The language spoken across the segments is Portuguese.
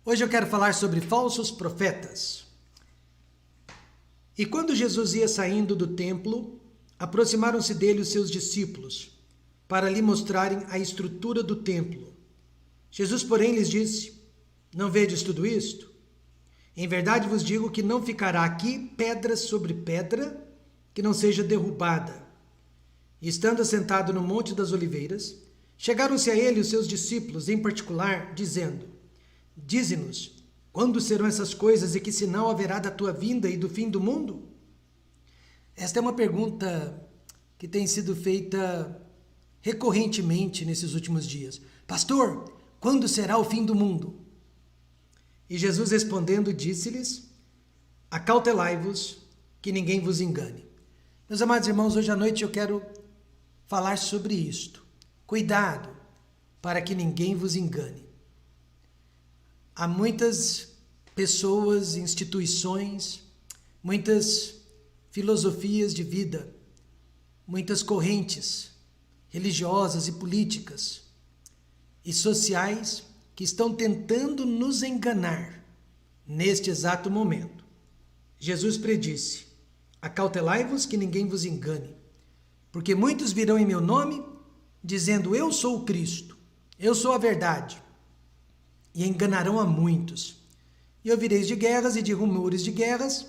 Hoje eu quero falar sobre falsos profetas. E quando Jesus ia saindo do templo, aproximaram-se dele os seus discípulos, para lhe mostrarem a estrutura do templo. Jesus, porém, lhes disse: Não vedes tudo isto? Em verdade vos digo que não ficará aqui pedra sobre pedra que não seja derrubada. E estando assentado no Monte das Oliveiras, chegaram-se a ele os seus discípulos, em particular, dizendo: Dize-nos, quando serão essas coisas e que sinal haverá da tua vinda e do fim do mundo? Esta é uma pergunta que tem sido feita recorrentemente nesses últimos dias. Pastor, quando será o fim do mundo? E Jesus respondendo disse-lhes: Acautelai-vos, que ninguém vos engane. Meus amados irmãos, hoje à noite eu quero falar sobre isto. Cuidado para que ninguém vos engane. Há muitas pessoas, instituições, muitas filosofias de vida, muitas correntes religiosas e políticas e sociais que estão tentando nos enganar neste exato momento. Jesus predisse: Acautelai-vos que ninguém vos engane, porque muitos virão em meu nome, dizendo: Eu sou o Cristo, eu sou a verdade, e enganarão a muitos. E ouvireis de guerras e de rumores de guerras.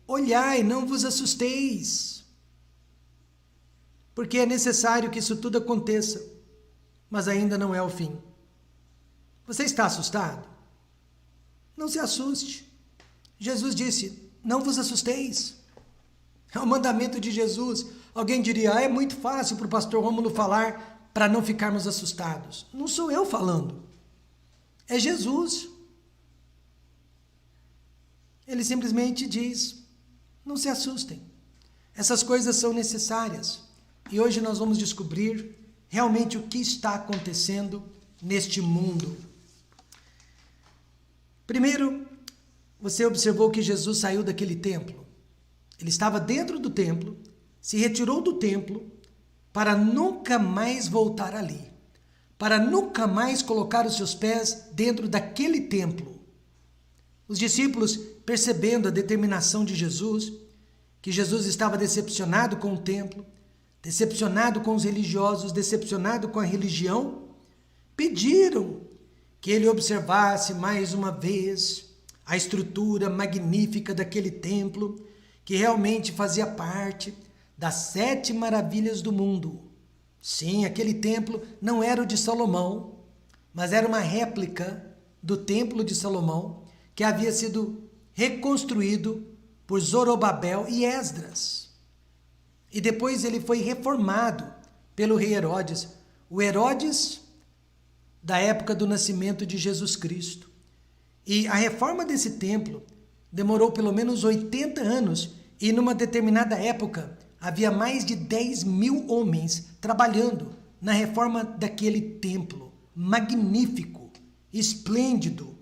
Olhai, não vos assusteis, porque é necessário que isso tudo aconteça, mas ainda não é o fim. Você está assustado? Não se assuste. Jesus disse: não vos assusteis. É o mandamento de Jesus. Alguém diria: é muito fácil para o pastor Rômulo falar para não ficarmos assustados. Não sou eu falando. É Jesus. Ele simplesmente diz: não se assustem. Essas coisas são necessárias. E hoje nós vamos descobrir realmente o que está acontecendo neste mundo. Primeiro, você observou que Jesus saiu daquele templo. Ele estava dentro do templo, se retirou do templo para nunca mais voltar ali, para nunca mais colocar os seus pés dentro daquele templo. Os discípulos, percebendo a determinação de Jesus, que Jesus estava decepcionado com o templo, decepcionado com os religiosos, decepcionado com a religião, pediram que ele observasse mais uma vez a estrutura magnífica daquele templo, que realmente fazia parte das 7 maravilhas do mundo. Sim, aquele templo não era o de Salomão, mas era uma réplica do templo de Salomão, que havia sido reconstruído por Zorobabel e Esdras. E depois ele foi reformado pelo rei Herodes, o Herodes da época do nascimento de Jesus Cristo. E a reforma desse templo demorou pelo menos 80 anos, e numa determinada época havia mais de 10.000 homens trabalhando na reforma daquele templo, magnífico, esplêndido.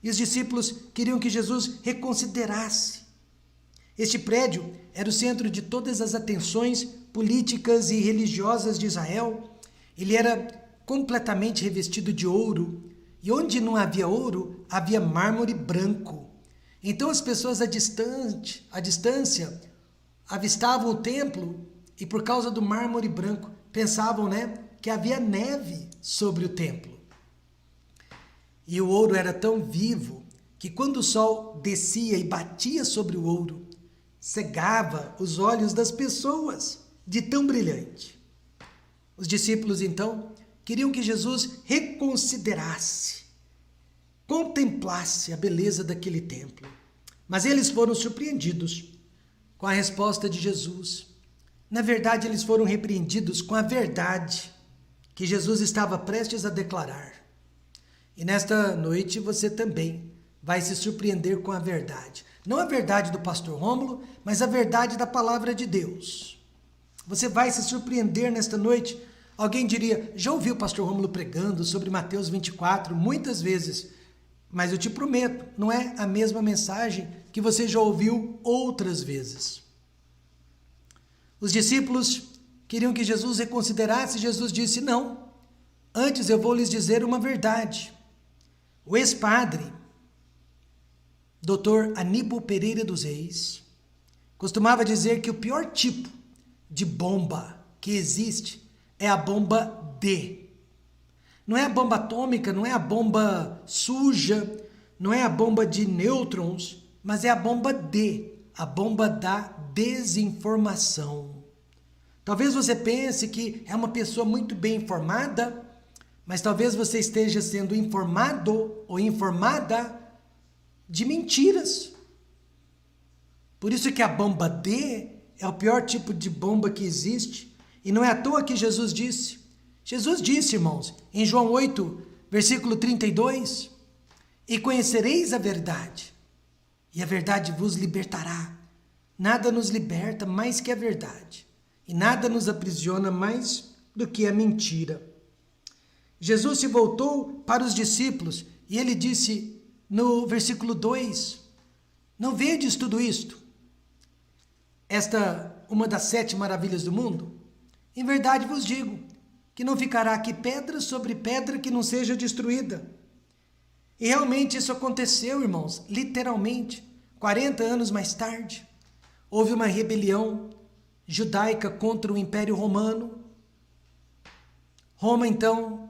E os discípulos queriam que Jesus reconsiderasse. Este prédio era o centro de todas as atenções políticas e religiosas de Israel. Ele era completamente revestido de ouro, e onde não havia ouro, havia mármore branco. Então as pessoas à distância avistavam o templo e, por causa do mármore branco, pensavam, que havia neve sobre o templo. E o ouro era tão vivo que, quando o sol descia e batia sobre o ouro, cegava os olhos das pessoas de tão brilhante. Os discípulos, então, queriam que Jesus reconsiderasse, contemplasse a beleza daquele templo. Mas eles foram surpreendidos com a resposta de Jesus. Na verdade, eles foram repreendidos com a verdade que Jesus estava prestes a declarar. E nesta noite você também vai se surpreender com a verdade. Não a verdade do pastor Rômulo, mas a verdade da palavra de Deus. Você vai se surpreender nesta noite. Alguém diria: já ouviu o pastor Rômulo pregando sobre Mateus 24 muitas vezes, mas eu te prometo, não é a mesma mensagem que você já ouviu outras vezes. Os discípulos queriam que Jesus reconsiderasse. Jesus disse: não, antes eu vou lhes dizer uma verdade. O ex-padre, Dr. Aníbal Pereira dos Reis, costumava dizer que o pior tipo de bomba que existe é a bomba D. Não é a bomba atômica, não é a bomba suja, não é a bomba de nêutrons, mas é a bomba D, a bomba da desinformação. Talvez você pense que é uma pessoa muito bem informada, mas talvez você esteja sendo informado ou informada de mentiras. Por isso que a bomba D é o pior tipo de bomba que existe. E não é à toa que Jesus disse, irmãos, em João 8, versículo 32, e conhecereis a verdade, e a verdade vos libertará. Nada nos liberta mais que a verdade, e nada nos aprisiona mais do que a mentira. Jesus se voltou para os discípulos e ele disse no versículo 2, não vedes tudo isto? Esta, uma das 7 maravilhas do mundo? Em verdade vos digo, que não ficará aqui pedra sobre pedra que não seja destruída. E realmente isso aconteceu, irmãos, literalmente, 40 anos mais tarde, houve uma rebelião judaica contra o Império Romano. Roma, então,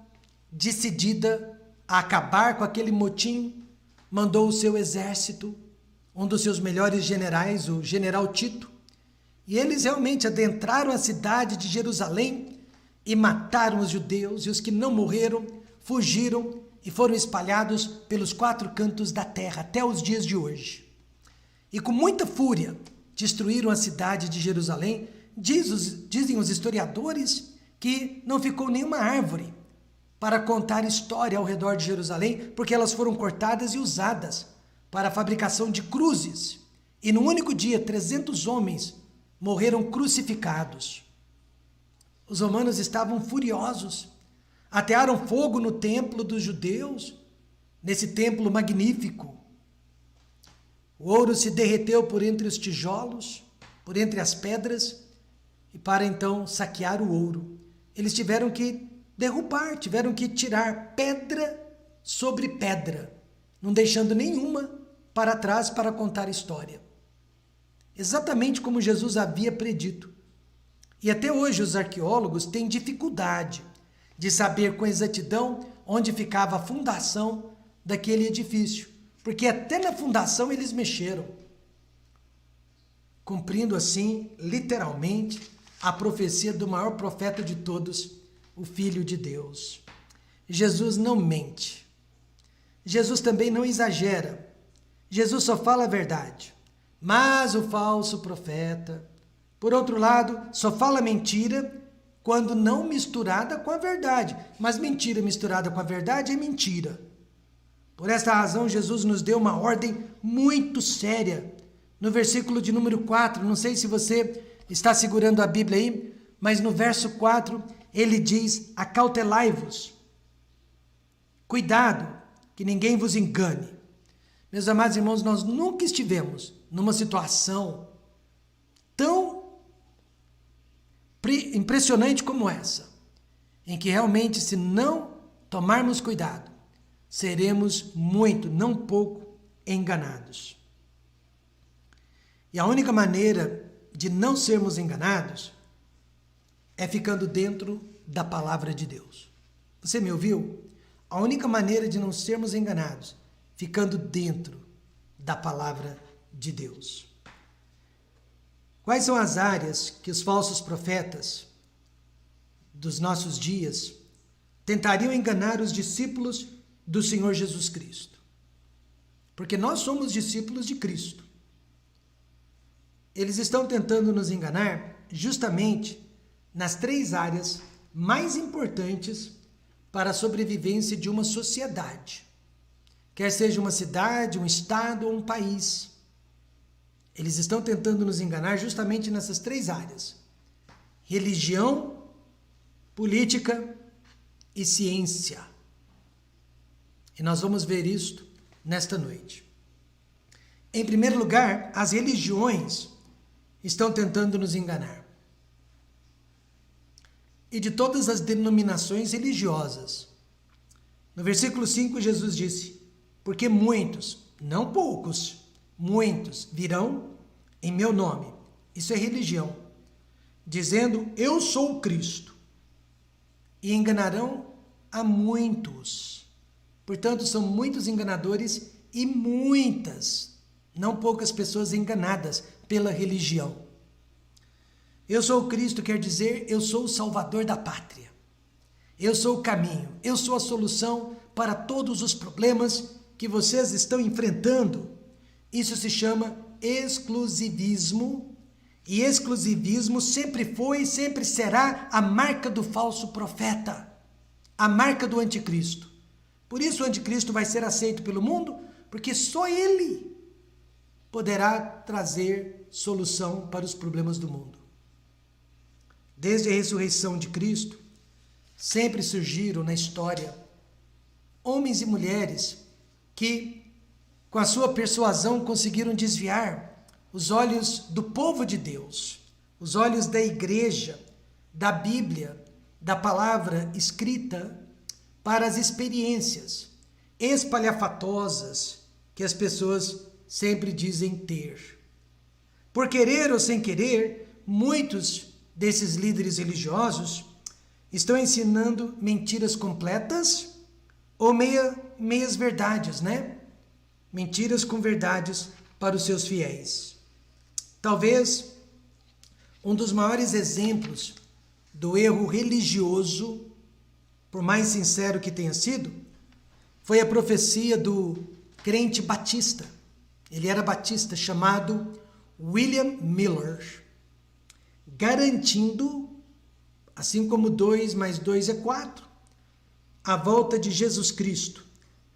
decidida a acabar com aquele motim, mandou o seu exército, um dos seus melhores generais, o general Tito, e eles realmente adentraram a cidade de Jerusalém e mataram os judeus, e os que não morreram fugiram e foram espalhados pelos 4 cantos da terra até os dias de hoje. E com muita fúria destruíram a cidade de Jerusalém. Dizem os historiadores que não ficou nenhuma árvore para contar história ao redor de Jerusalém, porque elas foram cortadas e usadas para a fabricação de cruzes. E num único dia, 300 homens morreram crucificados. Os romanos estavam furiosos, atearam fogo no templo dos judeus, nesse templo magnífico. O ouro se derreteu por entre os tijolos, por entre as pedras, e para então saquear o ouro, eles tiveram que derrubar, tiveram que tirar pedra sobre pedra, não deixando nenhuma para trás para contar história. Exatamente como Jesus havia predito. E até hoje os arqueólogos têm dificuldade de saber com exatidão onde ficava a fundação daquele edifício, porque até na fundação eles mexeram, cumprindo assim, literalmente, a profecia do maior profeta de todos, o Filho de Deus. Jesus não mente. Jesus também não exagera. Jesus só fala a verdade. Mas o falso profeta, por outro lado, só fala mentira quando não misturada com a verdade. Mas mentira misturada com a verdade é mentira. Por esta razão, Jesus nos deu uma ordem muito séria. No versículo de número 4, não sei se você está segurando a Bíblia aí, mas no verso 4, ele diz, acautelai-vos. Cuidado, que ninguém vos engane. Meus amados irmãos, nós nunca estivemos numa situação tão impressionante como essa, em que realmente, se não tomarmos cuidado, seremos muito, não pouco, enganados. E a única maneira de não sermos enganados é ficando dentro da palavra de Deus. Você me ouviu? A única maneira de não sermos enganados, ficando dentro da palavra de Deus. Quais são as áreas que os falsos profetas dos nossos dias tentariam enganar os discípulos do Senhor Jesus Cristo? Porque nós somos discípulos de Cristo. Eles estão tentando nos enganar justamente nas 3 áreas mais importantes para a sobrevivência de uma sociedade. Quer seja uma cidade, um estado ou um país. Eles estão tentando nos enganar justamente nessas 3 áreas. Religião, política e ciência. E nós vamos ver isto nesta noite. Em primeiro lugar, as religiões estão tentando nos enganar. E de todas as denominações religiosas. No versículo 5, Jesus disse, Porque muitos, não poucos, muitos virão em meu nome. Isso é religião. Dizendo, eu sou o Cristo. E enganarão a muitos. Portanto, são muitos enganadores e muitas, não poucas pessoas enganadas pela religião. Eu sou o Cristo quer dizer, eu sou o Salvador da pátria. Eu sou o caminho, eu sou a solução para todos os problemas que vocês estão enfrentando. Isso se chama exclusivismo. E exclusivismo sempre foi e sempre será a marca do falso profeta, a marca do anticristo. Por isso o anticristo vai ser aceito pelo mundo, porque só ele poderá trazer solução para os problemas do mundo. Desde a ressurreição de Cristo, sempre surgiram na história homens e mulheres que, com a sua persuasão, conseguiram desviar os olhos do povo de Deus, os olhos da igreja, da Bíblia, da palavra escrita, para as experiências espalhafatosas que as pessoas sempre dizem ter. Por querer ou sem querer, muitos desses líderes religiosos estão ensinando mentiras completas ou meias verdades, né? Mentiras com verdades para os seus fiéis. Talvez um dos maiores exemplos do erro religioso, por mais sincero que tenha sido, foi a profecia do crente batista. Ele era batista, chamado William Miller, garantindo, assim como 2 mais 2 é 4, a volta de Jesus Cristo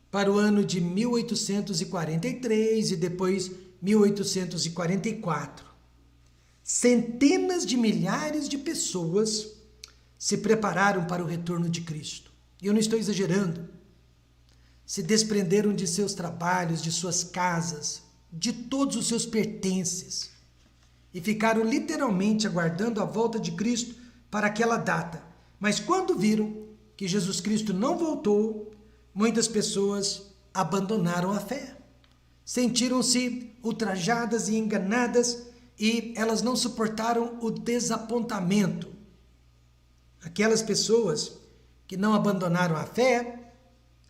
para o ano de 1843 e depois 1844. Centenas de milhares de pessoas se prepararam para o retorno de Cristo. E eu não estou exagerando. Se desprenderam de seus trabalhos, de suas casas, de todos os seus pertences e ficaram literalmente aguardando a volta de Cristo para aquela data. Mas quando viram que Jesus Cristo não voltou, muitas pessoas abandonaram a fé. Sentiram-se ultrajadas e enganadas e elas não suportaram o desapontamento. Aquelas pessoas que não abandonaram a fé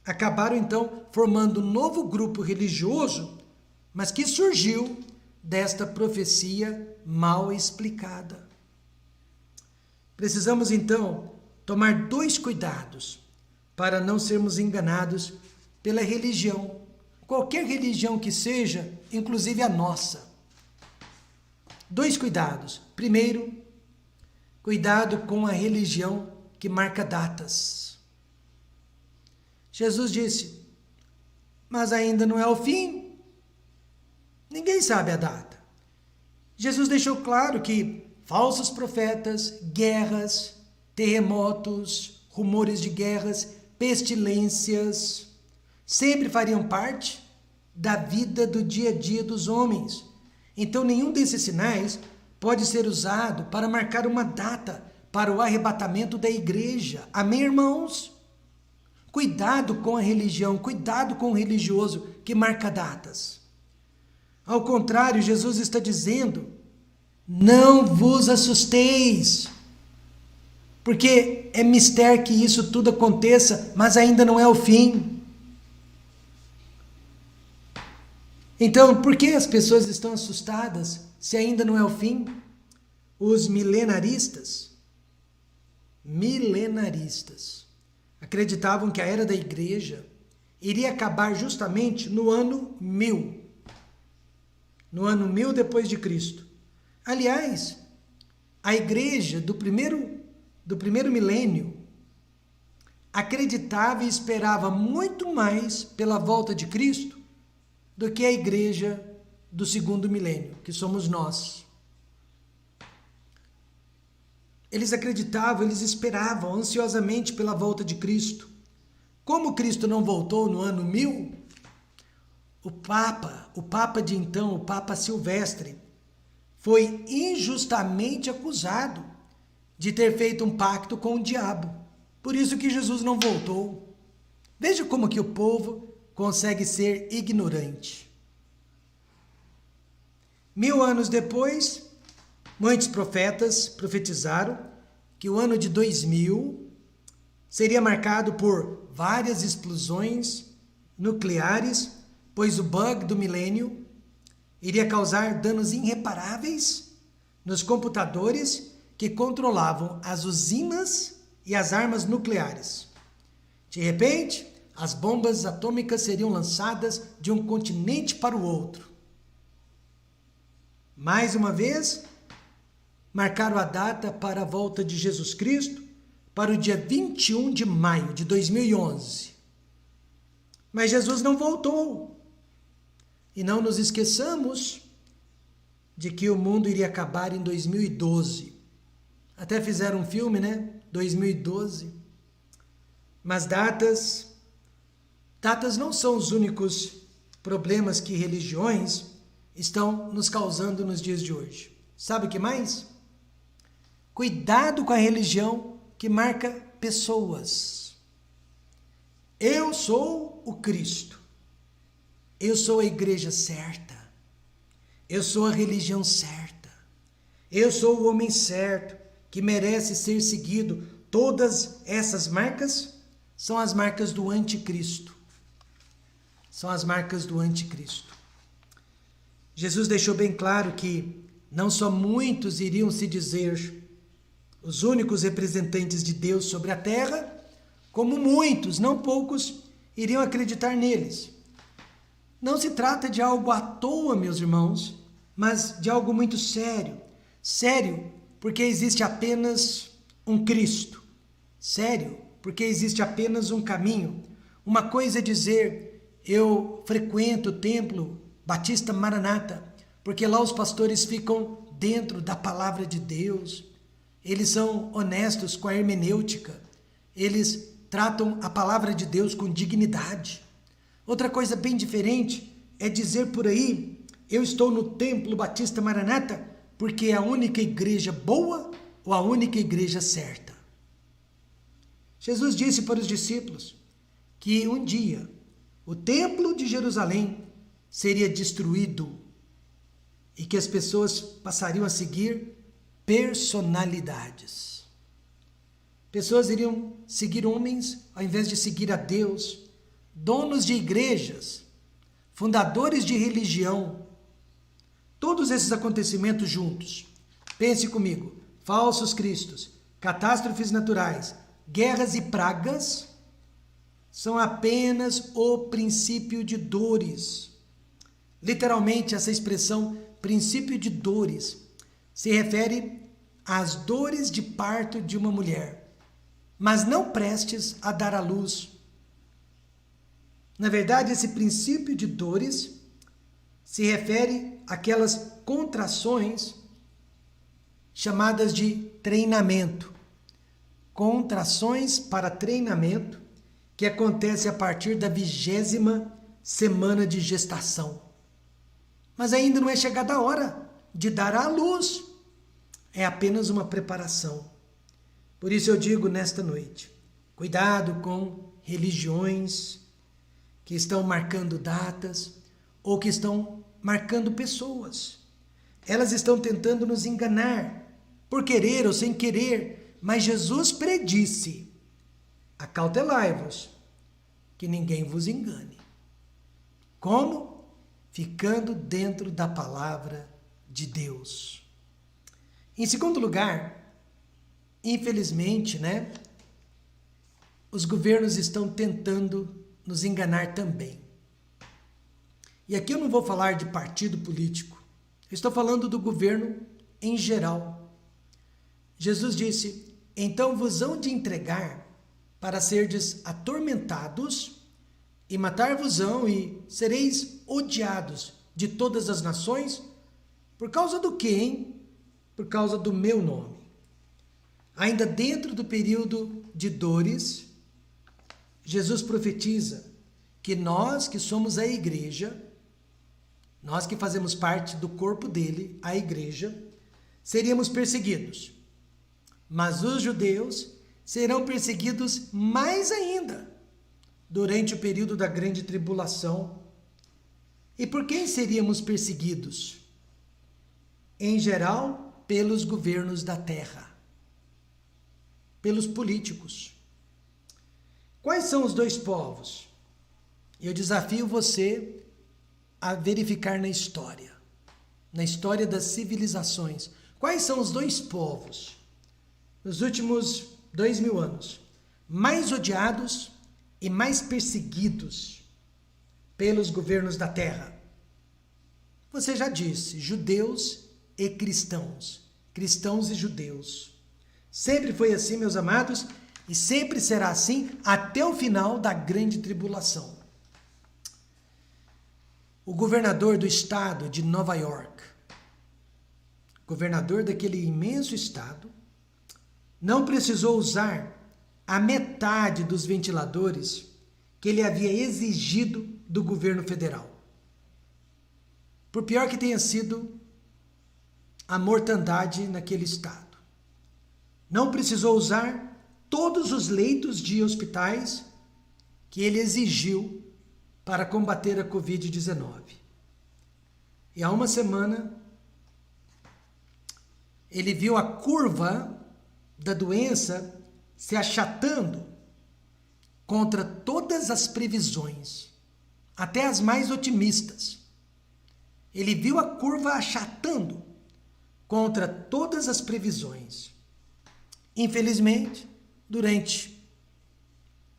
acabaram então formando um novo grupo religioso, mas que surgiu desta profecia mal explicada. Precisamos então tomar 2 cuidados para não sermos enganados pela religião, qualquer religião que seja, inclusive a nossa. 2 cuidados. Primeiro, cuidado com a religião que marca datas. Jesus disse, mas ainda não é o fim. Ninguém sabe a data. Jesus deixou claro que falsos profetas, guerras, terremotos, rumores de guerras, pestilências, sempre fariam parte da vida do dia a dia dos homens. Então, nenhum desses sinais pode ser usado para marcar uma data para o arrebatamento da igreja. Amém, irmãos? Cuidado com a religião, cuidado com o religioso que marca datas. Ao contrário, Jesus está dizendo, não vos assusteis, porque é mistério que isso tudo aconteça, mas ainda não é o fim. Então, por que as pessoas estão assustadas se ainda não é o fim? Os milenaristas acreditavam que a era da igreja iria acabar justamente no ano 1000. No ano 1000 depois de Cristo. Aliás, a igreja do primeiro milênio acreditava e esperava muito mais pela volta de Cristo do que a igreja do segundo milênio, que somos nós. Eles acreditavam, eles esperavam ansiosamente pela volta de Cristo. Como Cristo não voltou no ano 1000, o Papa de então, o Papa Silvestre, foi injustamente acusado de ter feito um pacto com o diabo. Por isso que Jesus não voltou. Veja como que o povo consegue ser ignorante. 1000 anos depois, muitos profetas profetizaram que o ano de 2000 seria marcado por várias explosões nucleares, pois o bug do milênio iria causar danos irreparáveis nos computadores que controlavam as usinas e as armas nucleares. De repente, as bombas atômicas seriam lançadas de um continente para o outro. Mais uma vez, marcaram a data para a volta de Jesus Cristo para o dia 21 de maio de 2011. Mas Jesus não voltou. E não nos esqueçamos de que o mundo iria acabar em 2012. Até fizeram um filme, né? 2012. Mas datas não são os únicos problemas que religiões estão nos causando nos dias de hoje. Sabe o que mais? Cuidado com a religião que marca pessoas. Eu sou o Cristo. Eu sou a igreja certa. Eu sou a religião certa. Eu sou o homem certo que merece ser seguido. Todas essas marcas são as marcas do anticristo. São as marcas do anticristo. Jesus deixou bem claro que não só muitos iriam se dizer os únicos representantes de Deus sobre a terra, como muitos, não poucos, iriam acreditar neles. Não se trata de algo à toa, meus irmãos, mas de algo muito sério. Sério, porque existe apenas um Cristo. Sério, porque existe apenas um caminho. Uma coisa é dizer, eu frequento o templo Batista Maranata, porque lá os pastores ficam dentro da palavra de Deus. Eles são honestos com a hermenêutica. Eles tratam a palavra de Deus com dignidade. Outra coisa bem diferente é dizer por aí, eu estou no templo Batista Maranata porque é a única igreja boa ou a única igreja certa. Jesus disse para os discípulos que um dia o templo de Jerusalém seria destruído e que as pessoas passariam a seguir personalidades. Pessoas iriam seguir homens ao invés de seguir a Deus, donos de igrejas, fundadores de religião. Todos esses acontecimentos juntos, pense comigo, falsos cristos, catástrofes naturais, guerras e pragas, são apenas o princípio de dores. Literalmente, essa expressão princípio de dores se refere às dores de parto de uma mulher, mas não prestes a dar à luz. Na verdade, esse princípio de dores se refere àquelas contrações chamadas de treinamento. Contrações para treinamento que acontece a partir da 20ª semana de gestação. Mas ainda não é chegada a hora de dar à luz. É apenas uma preparação. Por isso eu digo nesta noite, cuidado com religiões que estão marcando datas ou que estão marcando pessoas. Elas estão tentando nos enganar, por querer ou sem querer, mas Jesus predisse, acautelai-vos, que ninguém vos engane. Como? Ficando dentro da palavra de Deus. Em segundo lugar, infelizmente, os governos estão tentando nos enganar também. E aqui eu não vou falar de partido político, eu estou falando do governo em geral. Jesus disse, então vos hão de entregar para serdes atormentados e matar-vos-ão e sereis odiados de todas as nações, por causa do quê, hein? Por causa do meu nome. Ainda dentro do período de dores, Jesus profetiza que nós que somos a igreja, nós que fazemos parte do corpo dele, a igreja, seríamos perseguidos. Mas os judeus serão perseguidos mais ainda. durante o período da grande tribulação. E por quem seríamos perseguidos? Em geral, pelos governos da terra, pelos políticos. Quais são os dois povos? Eu desafio você a verificar na história das civilizações. Quais são os dois povos, nos últimos 2000 anos, mais odiados e mais perseguidos pelos governos da terra? Você já disse, judeus e cristãos. Cristãos e judeus. Sempre foi assim, meus amados, e sempre será assim até o final da grande tribulação. O governador do estado de Nova York, governador daquele imenso estado, não precisou usar a metade dos ventiladores que ele havia exigido do governo federal. Por pior que tenha sido a mortandade naquele estado. Não precisou usar todos os leitos de hospitais que ele exigiu para combater a Covid-19. E há uma semana, ele viu a curva da doença se achatando contra todas as previsões, até as mais otimistas. Ele viu a curva achatando contra todas as previsões. Infelizmente, durante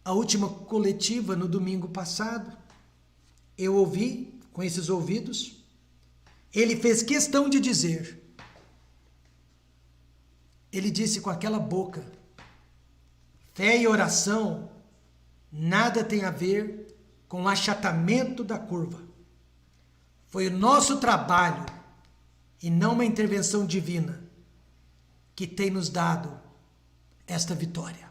a última coletiva no domingo passado, eu ouvi com esses ouvidos, ele fez questão de dizer, ele disse com aquela boca, fé e oração nada tem a ver com o achatamento da curva. Foi o nosso trabalho e não uma intervenção divina que tem nos dado esta vitória.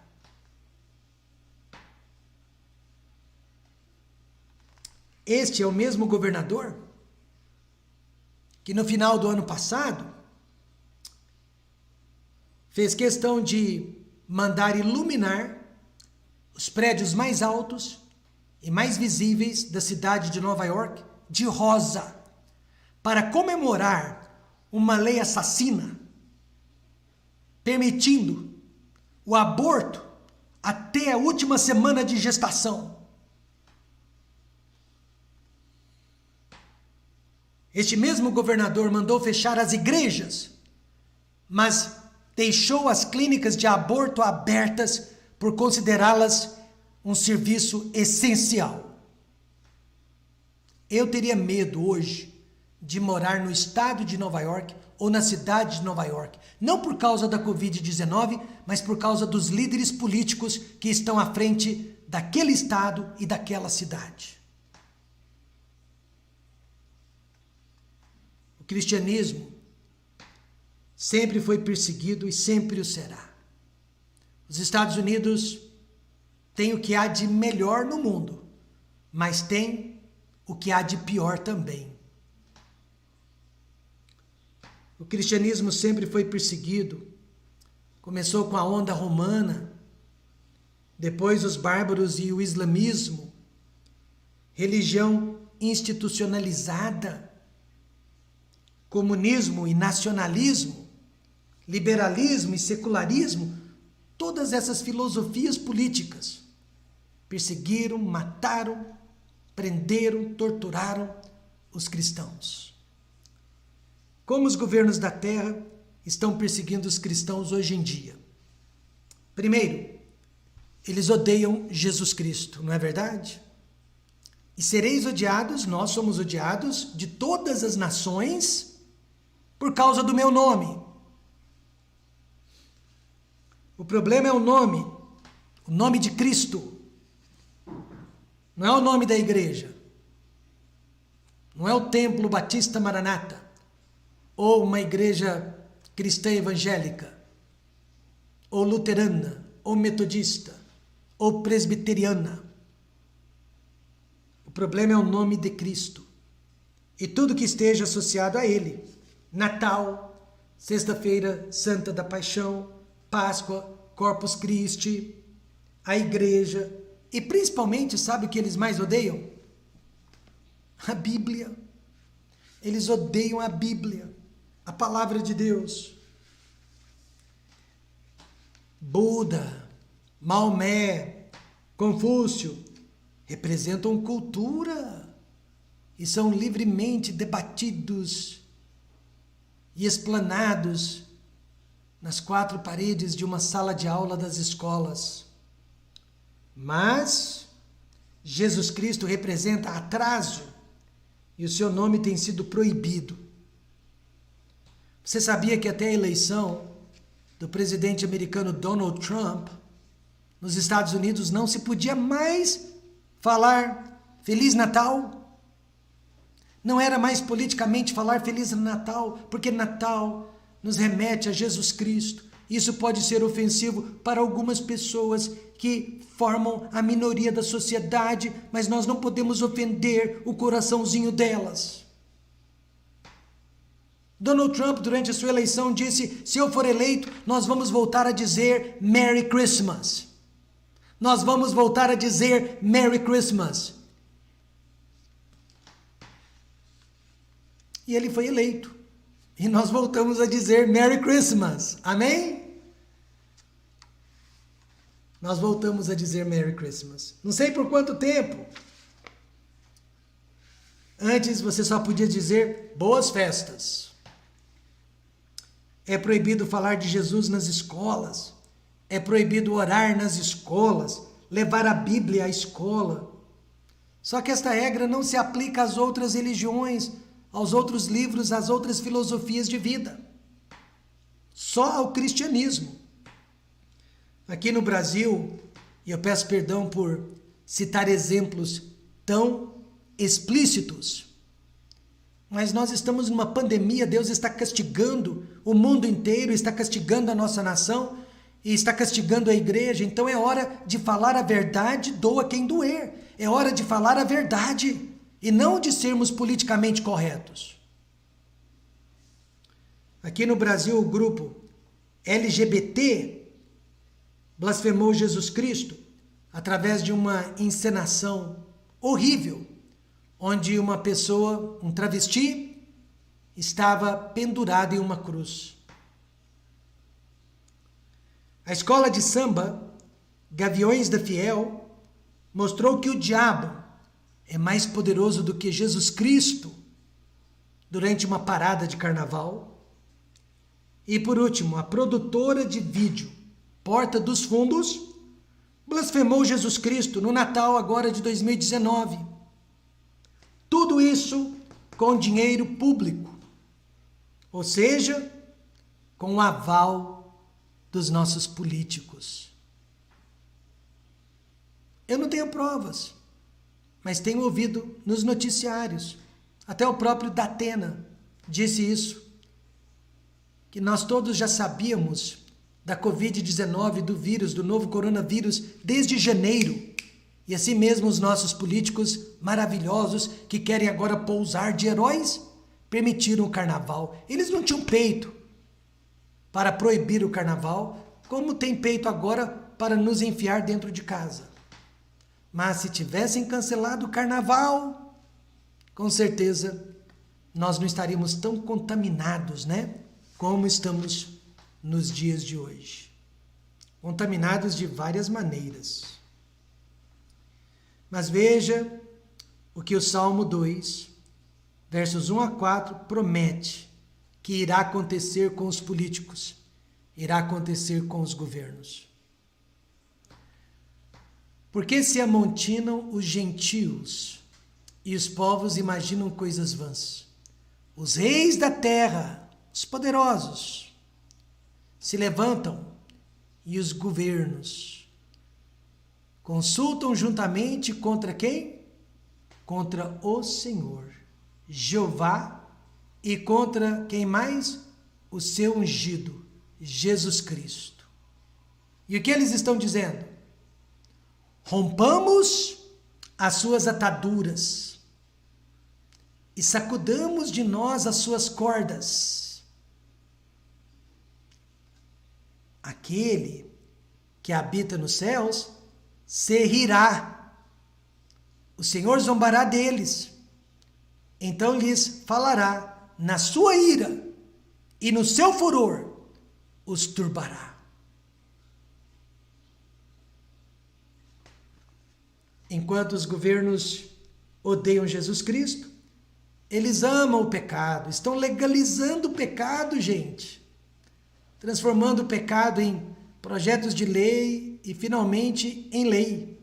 Este é o mesmo governador que no final do ano passado fez questão de mandar iluminar os prédios mais altos e mais visíveis da cidade de Nova York de rosa, para comemorar uma lei assassina, permitindo o aborto até a última semana de gestação. Este mesmo governador mandou fechar as igrejas, mas deixou as clínicas de aborto abertas por considerá-las um serviço essencial. Eu teria medo hoje de morar no estado de Nova York ou na cidade de Nova York, não por causa da Covid-19, mas por causa dos líderes políticos que estão à frente daquele estado e daquela cidade. O cristianismo sempre foi perseguido e sempre o será. Os Estados Unidos têm o que há de melhor no mundo, mas tem o que há de pior também. O cristianismo sempre foi perseguido. Começou com a onda romana, depois os bárbaros e o islamismo, religião institucionalizada, comunismo e nacionalismo, liberalismo e secularismo, todas essas filosofias políticas perseguiram, mataram, prenderam, torturaram os cristãos. Como os governos da terra estão perseguindo os cristãos hoje em dia? Primeiro, eles odeiam Jesus Cristo, não é verdade? E sereis odiados, nós somos odiados de todas as nações por causa do meu nome. O problema é o nome de Cristo. Não é o nome da igreja. Não é o Templo Batista Maranata. Ou uma igreja cristã evangélica. Ou luterana. Ou metodista. Ou presbiteriana. O problema é o nome de Cristo. E tudo que esteja associado a Ele. Natal, Sexta-feira Santa da Paixão, Páscoa, Corpus Christi, a igreja, E principalmente, sabe o que eles mais odeiam? A Bíblia. Eles odeiam a Bíblia, a palavra de Deus. Buda, Maomé, Confúcio representam cultura e são livremente debatidos e explanados nas quatro paredes de uma sala de aula das escolas. Mas Jesus Cristo representa atraso e o seu nome tem sido proibido. Você sabia que até a eleição do presidente americano Donald Trump, nos Estados Unidos, não se podia mais falar Feliz Natal? Não era mais politicamente falar Feliz Natal, porque Natal nos remete a Jesus Cristo. Isso pode ser ofensivo para algumas pessoas que formam a minoria da sociedade, mas nós não podemos ofender o coraçãozinho delas. Donald Trump, durante a sua eleição, disse: se eu for eleito, nós vamos voltar a dizer Merry Christmas. Nós vamos voltar a dizer Merry Christmas. E ele foi eleito. E nós voltamos a dizer Merry Christmas. Amém? Nós voltamos a dizer Merry Christmas. Não sei por quanto tempo. Antes você só podia dizer Boas Festas. É proibido falar de Jesus nas escolas. É proibido orar nas escolas. Levar a Bíblia à escola. Só que esta regra não se aplica às outras religiões, aos outros livros, às outras filosofias de vida. Só ao cristianismo. Aqui no Brasil, e eu peço perdão por citar exemplos tão explícitos, mas nós estamos numa pandemia, Deus está castigando o mundo inteiro, está castigando a nossa nação e está castigando a igreja. Então é hora de falar a verdade, doa quem doer. É hora de falar a verdade e não de sermos politicamente corretos. Aqui no Brasil, o grupo LGBT blasfemou Jesus Cristo através de uma encenação horrível, onde uma pessoa, um travesti, estava pendurado em uma cruz. A escola de samba, Gaviões da Fiel, mostrou que o diabo é mais poderoso do que Jesus Cristo durante uma parada de carnaval. E por último, a produtora de vídeo Porta dos Fundos blasfemou Jesus Cristo no Natal agora de 2019. Tudo isso com dinheiro público, ou seja, com o aval dos nossos políticos. Eu não tenho provas, mas tenho ouvido nos noticiários, até o próprio Datena disse isso, que nós todos já sabíamos da Covid-19, do vírus, do novo coronavírus, desde janeiro. E assim mesmo os nossos políticos maravilhosos, que querem agora pousar de heróis, permitiram o carnaval. Eles não tinham peito para proibir o carnaval, como tem peito agora para nos enfiar dentro de casa. Mas se tivessem cancelado o carnaval, com certeza nós não estaríamos tão contaminados, né? Como estamos nos dias de hoje. Contaminados de várias maneiras. Mas veja o que o Salmo 2, versos 1 a 4, promete que irá acontecer com os políticos, irá acontecer com os governos. Porque se amontinam os gentios e os povos imaginam coisas vãs. Os reis da terra, os poderosos, se levantam e os governos consultam juntamente contra quem? Contra o Senhor, Jeová, e contra quem mais? O seu ungido, Jesus Cristo. E o que eles estão dizendo? Rompamos as suas ataduras e sacudamos de nós as suas cordas. Aquele que habita nos céus se rirá. O Senhor zombará deles. Então lhes falará na sua ira e no seu furor os turbará. Enquanto os governos odeiam Jesus Cristo, eles amam o pecado, estão legalizando o pecado, gente. Transformando o pecado em projetos de lei e, finalmente, em lei.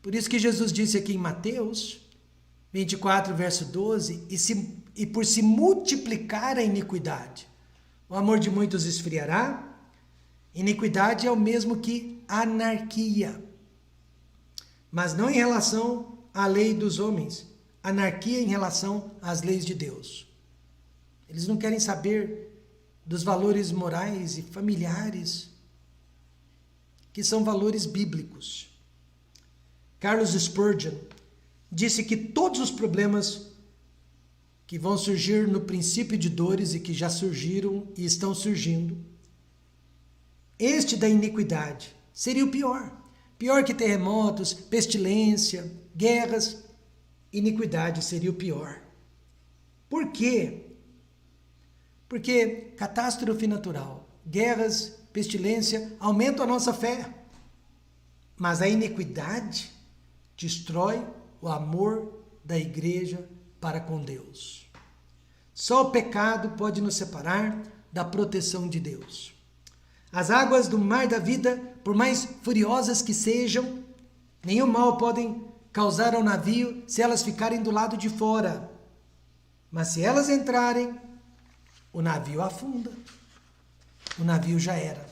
Por isso que Jesus disse aqui em Mateus 24, verso 12, e por se multiplicar a iniquidade, o amor de muitos esfriará. Iniquidade é o mesmo que anarquia, mas não em relação à lei dos homens, anarquia em relação às leis de Deus. Eles não querem saber dos valores morais e familiares, que são valores bíblicos. Charles Spurgeon disse que todos os problemas que vão surgir no princípio de dores e que já surgiram e estão surgindo, este da iniquidade seria o pior. Pior que terremotos, pestilência, guerras, iniquidade seria o pior. Por quê? Porque catástrofe natural, guerras, pestilência aumentam a nossa fé. Mas a iniquidade destrói o amor da igreja para com Deus. Só o pecado pode nos separar da proteção de Deus. As águas do mar da vida, por mais furiosas que sejam, nenhum mal podem causar ao navio se elas ficarem do lado de fora. Mas se elas entrarem, o navio afunda. O navio já era.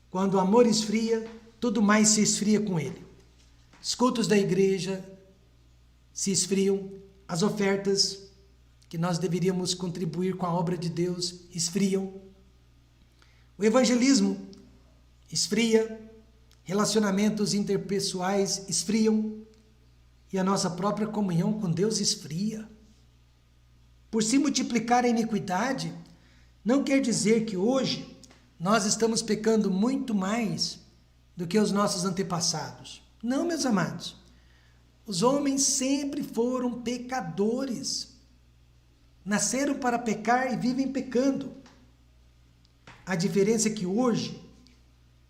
Quando o amor esfria, tudo mais se esfria com ele. Os cultos da igreja se esfriam, as ofertas que nós deveríamos contribuir com a obra de Deus esfriam. O evangelismo esfria, relacionamentos interpessoais esfriam e a nossa própria comunhão com Deus esfria. Por se multiplicar a iniquidade, não quer dizer que hoje nós estamos pecando muito mais do que os nossos antepassados. Não, meus amados. Os homens sempre foram pecadores. Nasceram para pecar e vivem pecando. A diferença é que hoje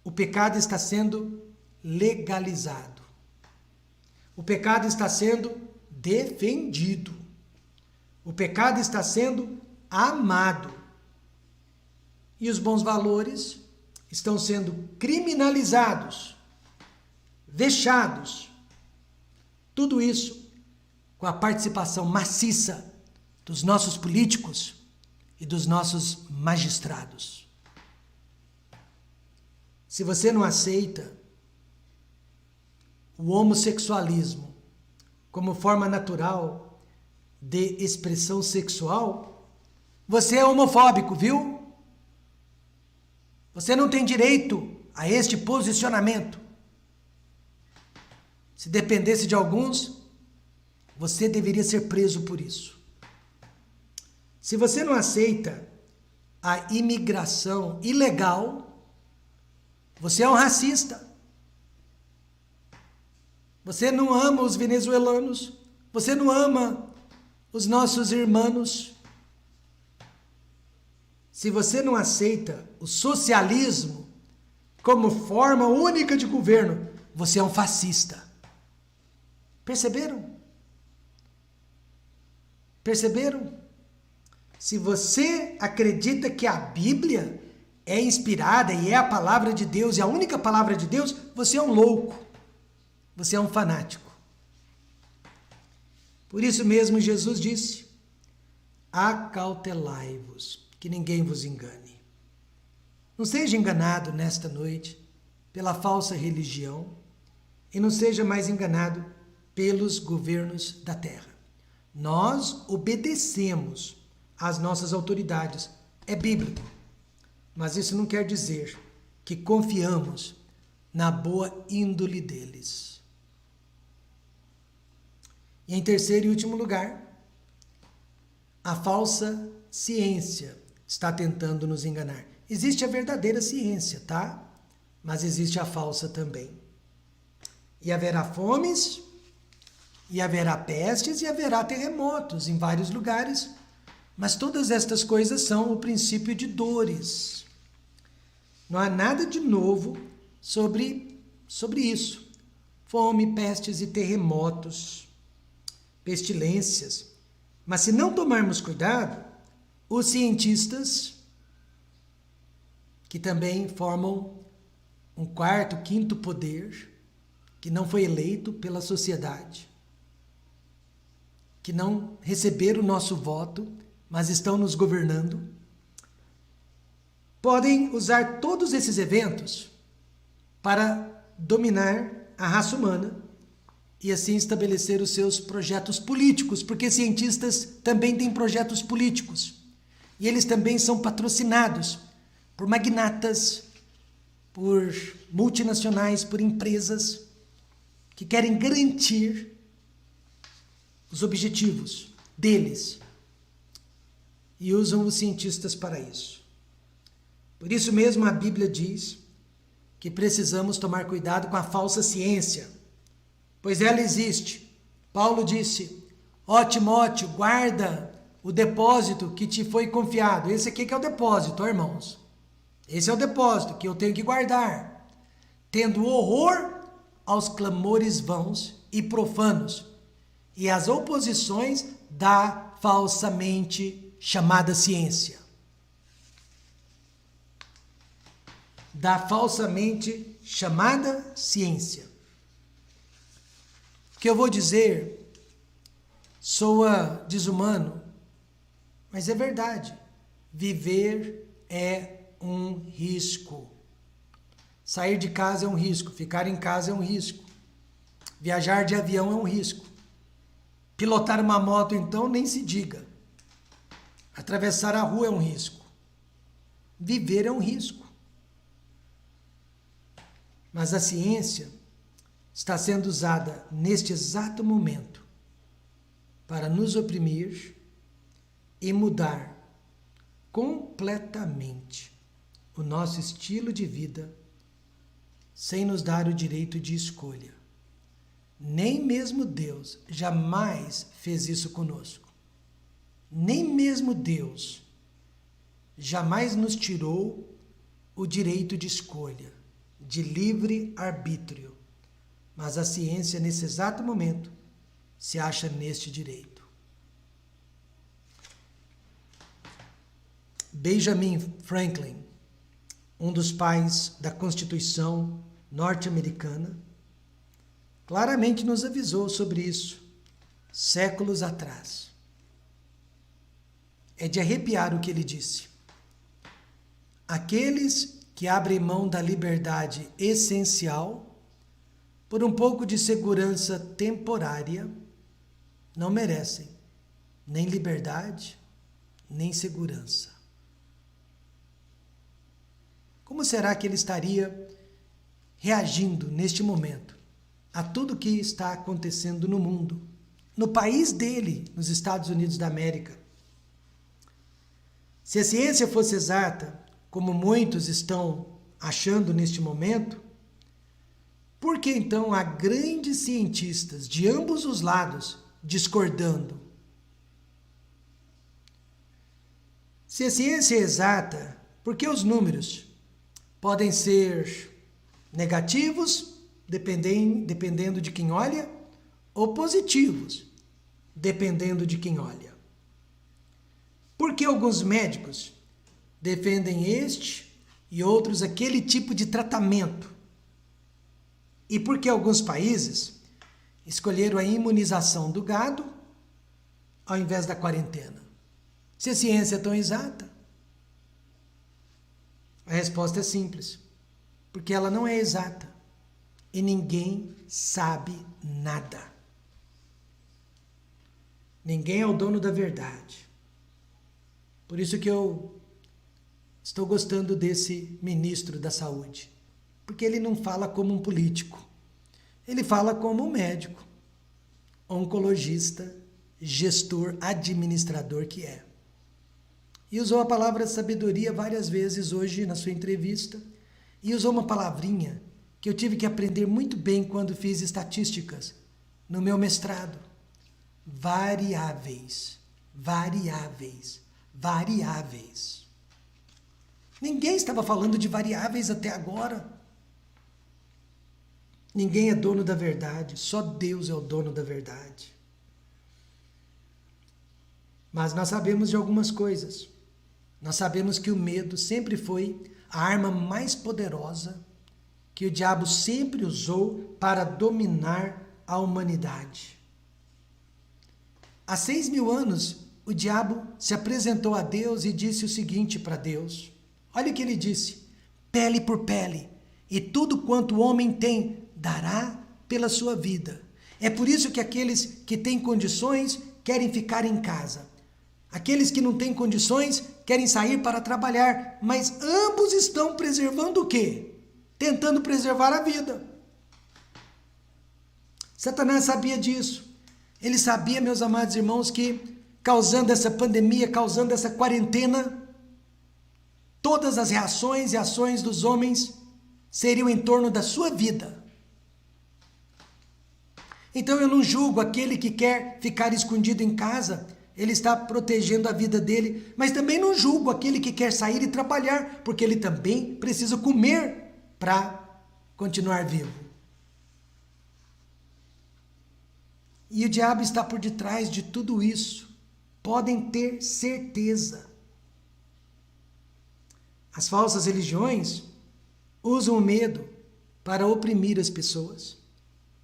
o pecado está sendo legalizado. O pecado está sendo defendido. O pecado está sendo amado. E os bons valores estão sendo criminalizados, vexados. Tudo isso com a participação maciça dos nossos políticos e dos nossos magistrados. Se você não aceita o homossexualismo como forma natural de expressão sexual, você é homofóbico, viu? Você não tem direito a este posicionamento. Se dependesse de alguns, você deveria ser preso por isso. Se você não aceita a imigração ilegal, você é um racista. Você não ama os venezuelanos. Você não ama os nossos irmãos. Se você não aceita o socialismo como forma única de governo, você é um fascista. Perceberam? Perceberam? Se você acredita que a Bíblia é inspirada e é a palavra de Deus, e a única palavra de Deus, você é um louco. Você é um fanático. Por isso mesmo Jesus disse: acautelai-vos, que ninguém vos engane. Não seja enganado nesta noite pela falsa religião e não seja mais enganado pelos governos da terra. Nós obedecemos às nossas autoridades. É bíblico. Mas isso não quer dizer que confiamos na boa índole deles. E em terceiro e último lugar, a falsa ciência está tentando nos enganar. Existe a verdadeira ciência, tá? Mas existe a falsa também. E haverá fomes, e haverá pestes, e haverá terremotos em vários lugares. Mas todas estas coisas são o princípio de dores. Não há nada de novo sobre isso. Fome, pestes e terremotos, pestilências. Mas se não tomarmos cuidado, os cientistas, que também formam um quarto, quinto poder, que não foi eleito pela sociedade, que não receberam o nosso voto, mas estão nos governando, podem usar todos esses eventos para dominar a raça humana e assim estabelecer os seus projetos políticos, porque cientistas também têm projetos políticos e eles também são patrocinados por magnatas, por multinacionais, por empresas que querem garantir os objetivos deles e usam os cientistas para isso. Por isso mesmo a Bíblia diz que precisamos tomar cuidado com a falsa ciência, pois ela existe. Paulo disse: ó Timóteo, guarda o depósito que te foi confiado. Esse aqui que é o depósito, ó, irmãos. Esse é o depósito que eu tenho que guardar, tendo horror aos clamores vãos e profanos e às oposições da falsamente chamada ciência. Da falsamente chamada ciência. O que eu vou dizer soa desumano, mas é verdade. Viver é um risco. Sair de casa é um risco, ficar em casa é um risco. Viajar de avião é um risco. Pilotar uma moto, então, nem se diga. Atravessar a rua é um risco. Viver é um risco. Mas a ciência está sendo usada neste exato momento para nos oprimir e mudar completamente o nosso estilo de vida sem nos dar o direito de escolha. Nem mesmo Deus jamais fez isso conosco. Nem mesmo Deus jamais nos tirou o direito de escolha, de livre arbítrio. Mas a ciência, nesse exato momento, se acha neste direito. Benjamin Franklin, um dos pais da Constituição norte-americana, claramente nos avisou sobre isso séculos atrás. É de arrepiar o que ele disse. Aqueles que abrem mão da liberdade essencial por um pouco de segurança temporária não merecem nem liberdade, nem segurança. Como será que ele estaria reagindo neste momento a tudo que está acontecendo no mundo, no país dele, nos Estados Unidos da América? Se a ciência fosse exata, como muitos estão achando neste momento, por que então há grandes cientistas de ambos os lados discordando? Se a ciência é exata, por que os números podem ser negativos, dependendo de quem olha, ou positivos, dependendo de quem olha? Por que alguns médicos defendem este e outros aquele tipo de tratamento? E por que alguns países escolheram a imunização do gado ao invés da quarentena? Se a ciência é tão exata? A resposta é simples, porque ela não é exata e ninguém sabe nada. Ninguém é o dono da verdade. Por isso que eu estou gostando desse ministro da Saúde, porque ele não fala como um político, ele fala como um médico, oncologista, gestor, administrador que é. E usou a palavra sabedoria várias vezes hoje na sua entrevista, e usou uma palavrinha que eu tive que aprender muito bem quando fiz estatísticas no meu mestrado. Variáveis, variáveis, variáveis. Ninguém estava falando de variáveis até agora. Ninguém é dono da verdade, só Deus é o dono da verdade. Mas nós sabemos de algumas coisas. Nós sabemos que o medo sempre foi a arma mais poderosa que o diabo sempre usou para dominar a humanidade. Há 6.000 anos, o diabo se apresentou a Deus e disse o seguinte para Deus. Olha o que ele disse: pele por pele, e tudo quanto o homem tem dará pela sua vida. É por isso que aqueles que têm condições querem ficar em casa. Aqueles que não têm condições querem sair para trabalhar, mas ambos estão preservando o quê? Tentando preservar a vida. Satanás sabia disso. Ele sabia, meus amados irmãos, que causando essa pandemia, causando essa quarentena, todas as reações e ações dos homens seriam em torno da sua vida. Então eu não julgo aquele que quer ficar escondido em casa, ele está protegendo a vida dele, mas também não julgo aquele que quer sair e trabalhar, porque ele também precisa comer para continuar vivo. E o diabo está por detrás de tudo isso, podem ter certeza. As falsas religiões usam o medo para oprimir as pessoas.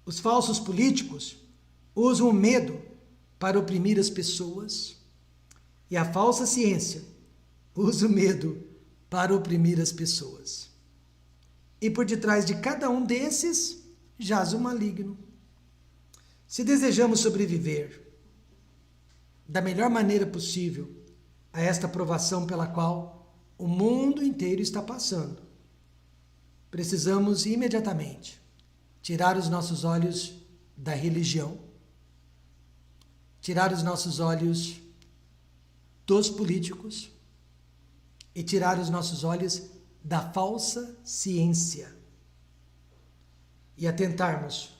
Os falsos políticos usam o medo para oprimir as pessoas. E a falsa ciência usa o medo para oprimir as pessoas. E por detrás de cada um desses jaz o maligno. Se desejamos sobreviver da melhor maneira possível a esta provação pela qual o mundo inteiro está passando, precisamos imediatamente tirar os nossos olhos da religião, tirar os nossos olhos dos políticos e tirar os nossos olhos da falsa ciência e atentarmos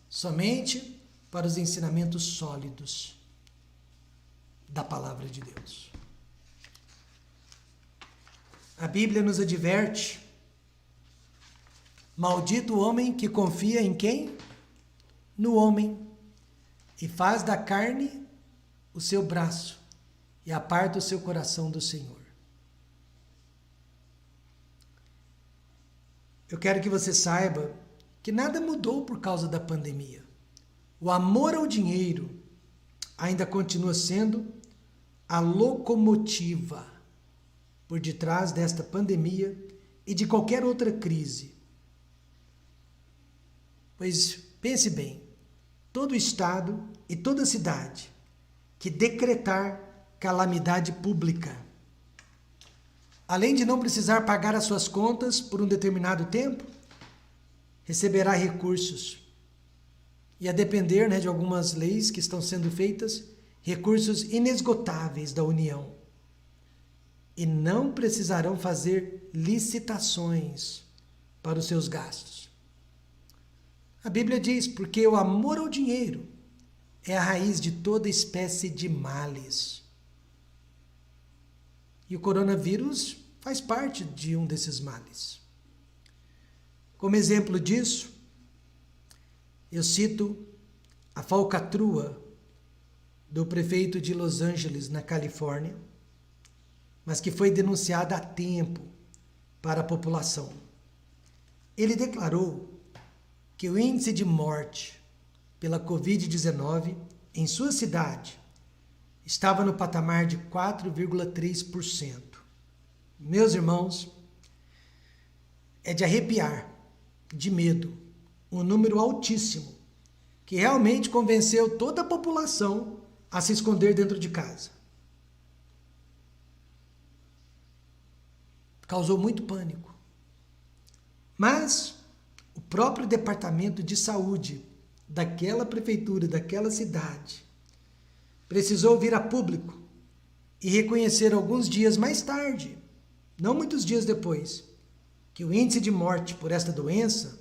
somente para os ensinamentos sólidos da palavra de Deus. A Bíblia nos adverte: maldito o homem que confia em quem? No homem, e faz da carne o seu braço, e aparta o seu coração do Senhor. Eu quero que você saiba que nada mudou por causa da pandemia. O amor ao dinheiro ainda continua sendo a locomotiva por detrás desta pandemia e de qualquer outra crise. Pois pense bem, todo estado e toda cidade que decretar calamidade pública, além de não precisar pagar as suas contas por um determinado tempo, receberá recursos. E a depender, de algumas leis que estão sendo feitas, recursos inesgotáveis da União. E não precisarão fazer licitações para os seus gastos. A Bíblia diz: porque o amor ao dinheiro é a raiz de toda espécie de males. E o coronavírus faz parte de um desses males. Como exemplo disso, eu cito a falcatrua do prefeito de Los Angeles, na Califórnia, mas que foi denunciada a tempo para a população. Ele declarou que o índice de morte pela Covid-19 em sua cidade estava no patamar de 4,3%. Meus irmãos, é de arrepiar, de medo, um número altíssimo, que realmente convenceu toda a população a se esconder dentro de casa. Causou muito pânico. Mas o próprio departamento de saúde daquela prefeitura, daquela cidade, precisou vir a público e reconhecer alguns dias mais tarde, não muitos dias depois, que o índice de morte por esta doença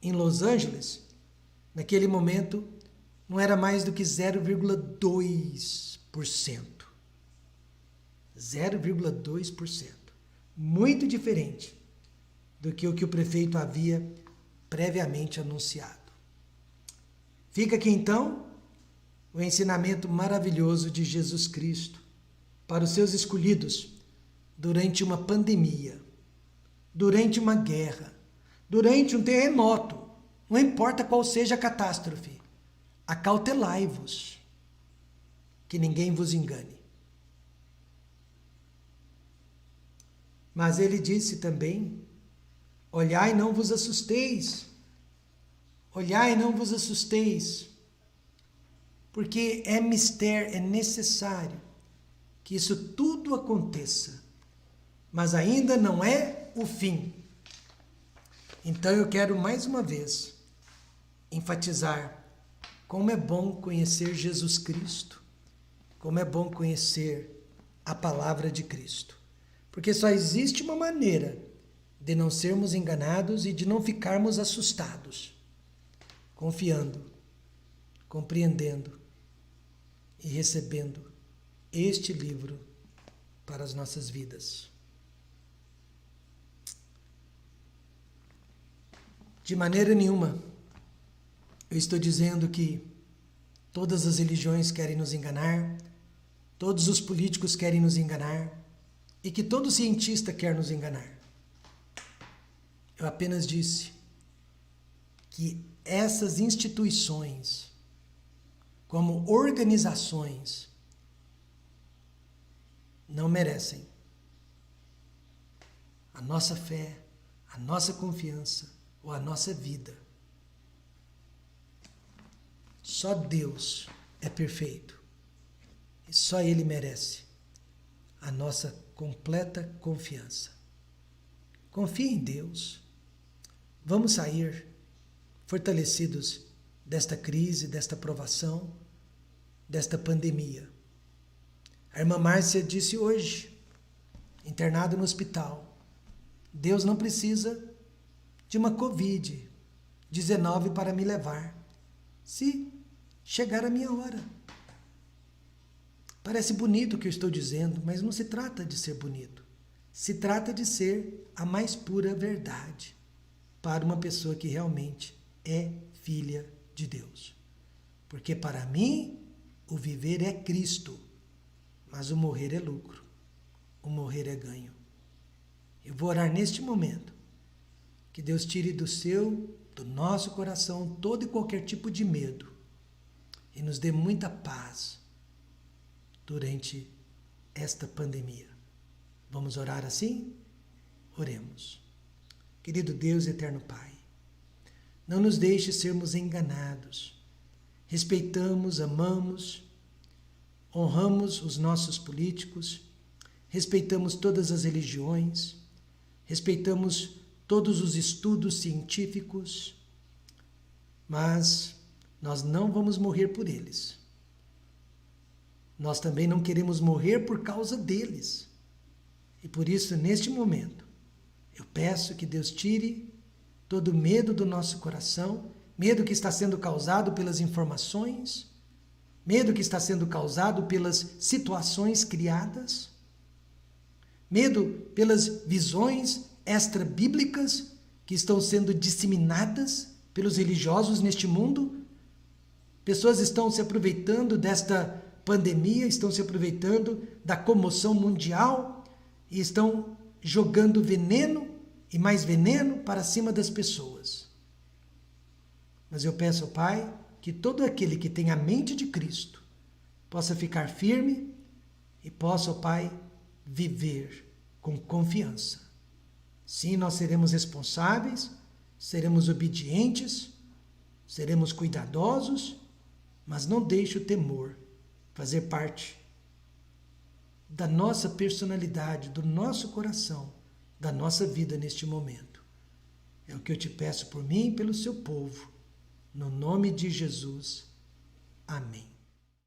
em Los Angeles, naquele momento, não era mais do que 0,2%. 0,2%. Muito diferente do que o prefeito havia previamente anunciado. Fica aqui então o ensinamento maravilhoso de Jesus Cristo para os seus escolhidos durante uma pandemia, durante uma guerra, durante um terremoto, não importa qual seja a catástrofe, acautelai-vos, que ninguém vos engane. Mas ele disse também, olhai e não vos assusteis, olhai e não vos assusteis, porque é necessário que isso tudo aconteça, mas ainda não é o fim. Então eu quero mais uma vez enfatizar como é bom conhecer Jesus Cristo, como é bom conhecer a palavra de Cristo. Porque só existe uma maneira de não sermos enganados e de não ficarmos assustados, confiando, compreendendo e recebendo este livro para as nossas vidas. De maneira nenhuma, eu estou dizendo que todas as religiões querem nos enganar, todos os políticos querem nos enganar e que todo cientista quer nos enganar. Eu apenas disse que essas instituições, como organizações, não merecem a nossa fé, a nossa confiança ou a nossa vida. Só Deus é perfeito e só Ele merece a nossa completa confiança. Confie em Deus. Vamos sair fortalecidos desta crise, desta provação, desta pandemia. A irmã Márcia disse hoje, internada no hospital, Deus não precisa de uma Covid-19 para me levar, se chegar a minha hora. Parece bonito o que eu estou dizendo, mas não se trata de ser bonito. Se trata de ser a mais pura verdade para uma pessoa que realmente é filha de Deus. Porque para mim, o viver é Cristo, mas o morrer é lucro, o morrer é ganho. Eu vou orar neste momento, que Deus tire do nosso coração todo e qualquer tipo de medo e nos dê muita paz durante esta pandemia. Vamos orar assim? Oremos. Querido Deus, eterno Pai, não nos deixe sermos enganados. Respeitamos, amamos, honramos os nossos políticos, respeitamos todas as religiões, respeitamos todos os estudos científicos, mas nós não vamos morrer por eles. Nós também não queremos morrer por causa deles. E por isso, neste momento, eu peço que Deus tire todo o medo do nosso coração, medo que está sendo causado pelas informações, medo que está sendo causado pelas situações criadas, medo pelas visões extra-bíblicas que estão sendo disseminadas pelos religiosos neste mundo. Pessoas estão se aproveitando desta pandemia, estão se aproveitando da comoção mundial e estão jogando veneno e mais veneno para cima das pessoas. Mas eu peço ao Pai que todo aquele que tem a mente de Cristo possa ficar firme e possa, ó Pai, viver com confiança. Sim, nós seremos responsáveis, seremos obedientes, seremos cuidadosos, mas não deixe o temor fazer parte da nossa personalidade, do nosso coração, da nossa vida neste momento. É o que eu te peço por mim e pelo seu povo. No nome de Jesus. Amém.